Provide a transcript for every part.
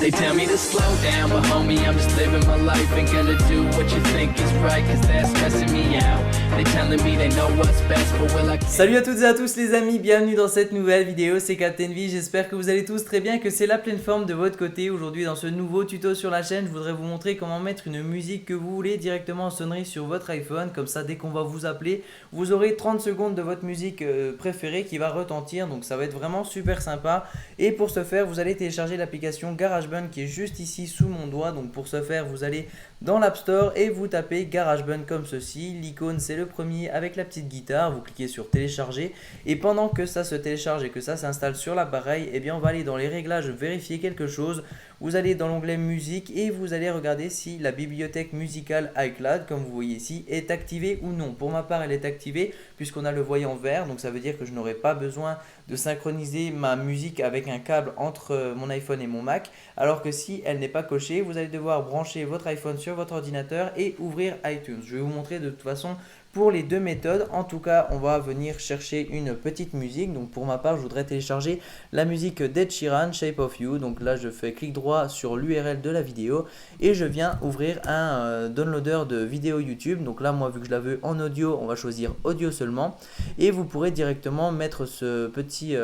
They tell me to slow down, but homie, I'm just living my life. Ain't gonna do what you think is right, cause that's stressing me out. They telling me they know what's best, but will I... Salut à toutes et à tous les amis, bienvenue dans cette nouvelle vidéo, c'est Captain V, j'espère que vous allez tous très bien, que c'est la pleine forme de votre côté. Aujourd'hui dans ce nouveau tuto sur la chaîne, je voudrais vous montrer comment mettre une musique que vous voulez directement en sonnerie sur votre iPhone. Comme ça, dès qu'on va vous appeler, vous aurez 30 secondes de votre musique préférée qui va retentir, donc ça va être vraiment super sympa. Et pour ce faire, vous allez télécharger l'application GarageBand qui est juste ici sous mon doigt. Donc pour ce faire, vous allez dans l'App Store et vous tapez GarageBand comme ceci. L'icône c'est le premier avec la petite guitare, vous cliquez sur télécharger et pendant que ça se télécharge et que ça s'installe sur l'appareil, eh bien on va aller dans les réglages vérifier quelque chose. Vous allez dans l'onglet musique et vous allez regarder si la bibliothèque musicale iCloud, comme vous voyez ici, est activée ou non. Pour ma part, elle est activée puisqu'on a le voyant vert, donc ça veut dire que je n'aurai pas besoin de synchroniser ma musique avec un câble entre mon iPhone et mon Mac, alors que si elle n'est pas cochée, vous allez devoir brancher votre iPhone sur votre ordinateur et ouvrir iTunes. Je vais vous montrer de toute façon pour les deux méthodes. En tout cas, on va venir chercher une petite musique. Donc pour ma part, je voudrais télécharger la musique d'Ed Sheeran, Shape of You. Donc là, je fais clic droit sur l'URL de la vidéo et je viens ouvrir un downloader de vidéo YouTube. Donc là, moi, vu que je la veux en audio, on va choisir audio seulement. Et vous pourrez directement mettre ce petit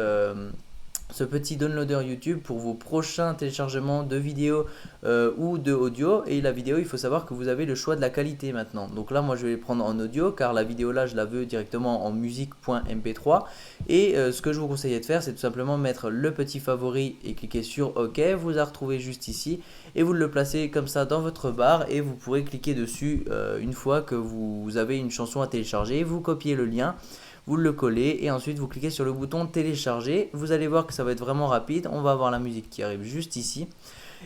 downloader YouTube pour vos prochains téléchargements de vidéos ou de audio. Et la vidéo, il faut savoir que vous avez le choix de la qualité maintenant. Donc là, moi, je vais les prendre en audio car la vidéo là, je la veux directement en musique.mp3. Et ce que je vous conseille de faire, c'est tout simplement mettre le petit favori et cliquer sur OK. Vous la retrouvez juste ici et vous le placez comme ça dans votre barre et vous pourrez cliquer dessus une fois que vous avez une chanson à télécharger. Vous copiez le lien, vous le collez et ensuite vous cliquez sur le bouton télécharger. Vous allez voir que ça va être vraiment rapide. On va avoir la musique qui arrive juste ici.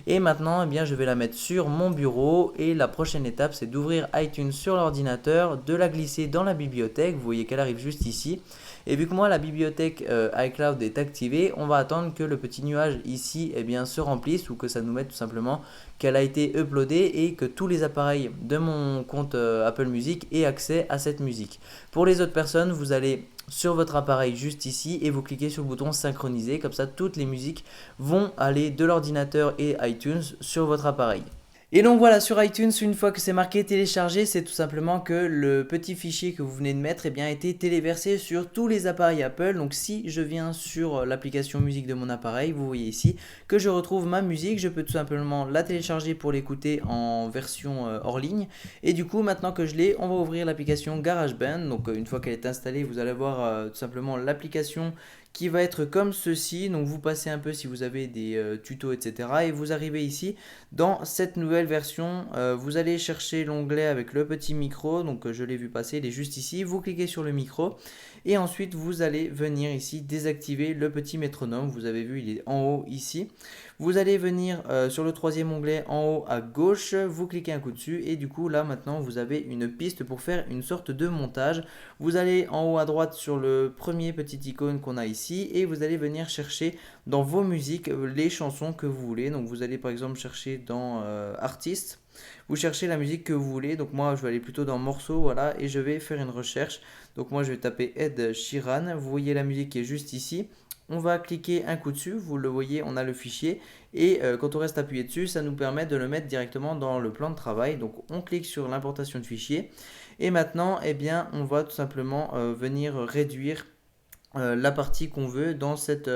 Et maintenant, eh bien, je vais la mettre sur mon bureau et la prochaine étape, c'est d'ouvrir iTunes sur l'ordinateur, de la glisser dans la bibliothèque. Vous voyez qu'elle arrive juste ici. Et vu que moi, la bibliothèque iCloud est activée, on va attendre que le petit nuage ici eh bien, se remplisse ou que ça nous mette tout simplement qu'elle a été uploadée et que tous les appareils de mon compte Apple Music aient accès à cette musique. Pour les autres personnes, vous allez sur votre appareil juste ici et vous cliquez sur le bouton synchroniser. Comme ça, toutes les musiques vont aller de l'ordinateur et iTunes sur votre appareil. Et donc voilà, sur iTunes, une fois que c'est marqué télécharger, c'est tout simplement que le petit fichier que vous venez de mettre eh bien, a été téléversé sur tous les appareils Apple. Donc si je viens sur l'application musique de mon appareil, vous voyez ici que je retrouve ma musique. Je peux tout simplement la télécharger pour l'écouter en version hors ligne. Et du coup, maintenant que je l'ai, on va ouvrir l'application GarageBand. Donc une fois qu'elle est installée, vous allez voir tout simplement l'application qui va être comme ceci. Donc vous passez un peu si vous avez des tutos etc. et vous arrivez ici dans cette nouvelle version. Vous allez chercher l'onglet avec le petit micro. Donc je l'ai vu passer, il est juste ici. Vous cliquez sur le micro et ensuite vous allez venir ici désactiver le petit métronome. Vous avez vu, il est en haut ici. Vous allez venir sur le troisième onglet en haut à gauche, vous cliquez un coup dessus et du coup là maintenant vous avez une piste pour faire une sorte de montage. Vous allez en haut à droite sur le premier petit icône qu'on a ici et vous allez venir chercher dans vos musiques les chansons que vous voulez. Donc vous allez par exemple chercher dans artistes, vous cherchez la musique que vous voulez. Donc moi je vais aller plutôt dans morceaux, voilà, et je vais faire une recherche. Donc moi je vais taper Ed Sheeran, vous voyez la musique qui est juste ici. On va cliquer un coup dessus, vous le voyez, on a le fichier et quand on reste appuyé dessus, ça nous permet de le mettre directement dans le plan de travail. Donc on clique sur l'importation de fichier et maintenant eh bien, on va tout simplement venir réduire la partie qu'on veut dans cette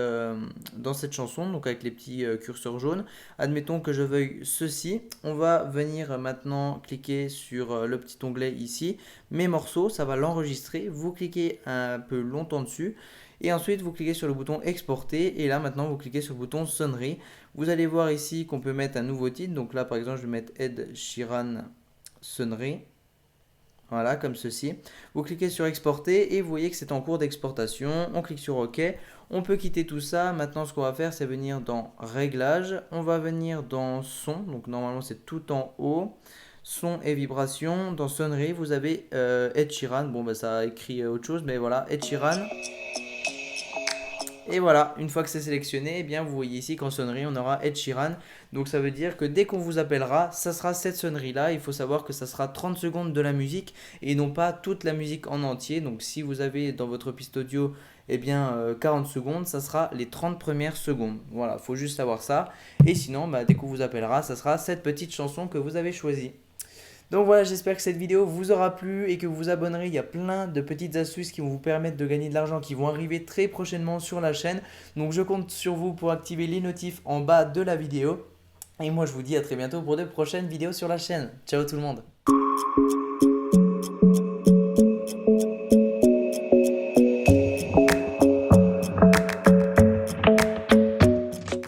chanson, donc avec les petits curseurs jaunes. Admettons que je veuille ceci. On va venir maintenant cliquer sur le petit onglet ici, mes morceaux, ça va l'enregistrer. Vous cliquez un peu longtemps dessus. Et ensuite, vous cliquez sur le bouton exporter et là maintenant vous cliquez sur le bouton sonnerie. Vous allez voir ici qu'on peut mettre un nouveau titre. Donc là par exemple, je vais mettre Ed Sheeran sonnerie. Voilà, comme ceci. Vous cliquez sur exporter et vous voyez que c'est en cours d'exportation. On clique sur OK. On peut quitter tout ça. Maintenant, ce qu'on va faire, c'est venir dans réglages. On va venir dans son. Donc normalement, c'est tout en haut. Son et vibration. Dans sonnerie, vous avez Ed Sheeran. Bon, bah, ça a écrit autre chose, mais voilà, Ed Sheeran. Et voilà, une fois que c'est sélectionné, eh bien vous voyez ici qu'en sonnerie, on aura Ed Sheeran. Donc ça veut dire que dès qu'on vous appellera, ça sera cette sonnerie-là. Il faut savoir que ça sera 30 secondes de la musique et non pas toute la musique en entier. Donc si vous avez dans votre piste audio eh bien 40 secondes, ça sera les 30 premières secondes. Voilà, faut juste savoir ça. Et sinon, bah, dès qu'on vous appellera, ça sera cette petite chanson que vous avez choisie. Donc voilà, j'espère que cette vidéo vous aura plu et que vous vous abonnerez. Il y a plein de petites astuces qui vont vous permettre de gagner de l'argent qui vont arriver très prochainement sur la chaîne. Donc je compte sur vous pour activer les notifs en bas de la vidéo. Et moi je vous dis à très bientôt pour de prochaines vidéos sur la chaîne. Ciao tout le monde!